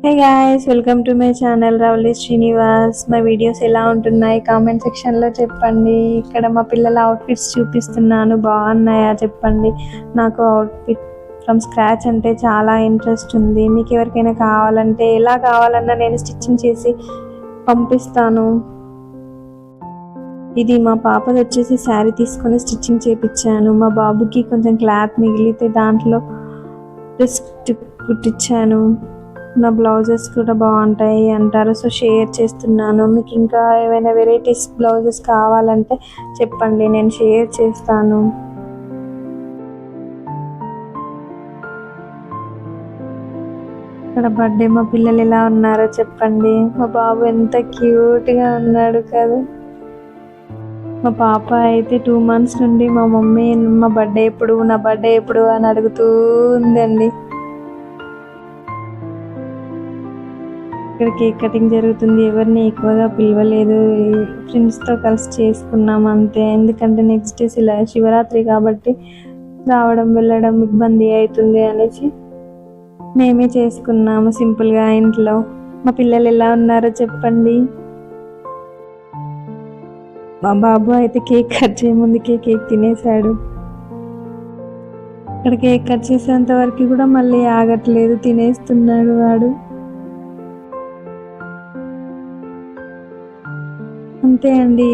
Hey guys, welcome to my channel Ravali Srinivas. మా videos ఎలా ఉంటున్నాయి కామెంట్ సెక్షన్లో చెప్పండి. ఇక్కడ మా పిల్లల అవుట్ఫిట్స్ చూపిస్తున్నాను, బాగున్నాయా చెప్పండి. నాకు అవుట్ఫిట్ ఫ్రమ్ స్క్రాచ్ అంటే చాలా ఇంట్రెస్ట్ ఉంది. మీకు ఎవరికైనా కావాలంటే ఎలా కావాలన్నా నేను స్టిచ్చింగ్ చేసి పంపిస్తాను. ఇది మా పాపది వచ్చేసి శారీ తీసుకొని స్టిచ్చింగ్ చేపించాను. మా బాబుకి కొంచెం క్లాత్ మిగిలితే దాంట్లో డ్రెస్ కుట్టించాను. నా బ్లౌజెస్ కూడా బాగుంటాయి అంటారు, సో షేర్ చేస్తున్నాను. మీకు ఇంకా ఏమైనా వెరైటీస్ బ్లౌజెస్ కావాలంటే చెప్పండి, నేను షేర్ చేస్తాను. ఇక్కడ బర్త్డే మా పిల్లలు ఎలా ఉన్నారో చెప్పండి. మా బాబు ఎంత క్యూట్గా ఉన్నాడు కదా. మా పాప అయితే 2 months నుండి మా మమ్మీ నా బర్త్డే ఎప్పుడు అని అడుగుతూ ఉందండి. ఇక్కడ కేక్ కటింగ్ జరుగుతుంది. ఎవరిని ఎక్కువగా పిలవలేదు, ఫ్రెండ్స్తో కలిసి చేసుకున్నాం అంతే. ఎందుకంటే నెక్స్ట్ డే శివరాత్రి కాబట్టి రావడం వెళ్ళడం ఇబ్బంది అవుతుంది అనేసి మేమే చేసుకున్నాము సింపుల్గా ఇంట్లో. మా పిల్లలు ఎలా ఉన్నారో చెప్పండి. మా బాబు అయితే కేక్ కట్ చేయముందుకే కేక్ తినేశాడు. ఇక్కడ కేక్ కట్ చేసేంత వరకు కూడా మళ్ళీ ఆగట్లేదు, తినేస్తున్నాడు వాడు. అంతే అండి.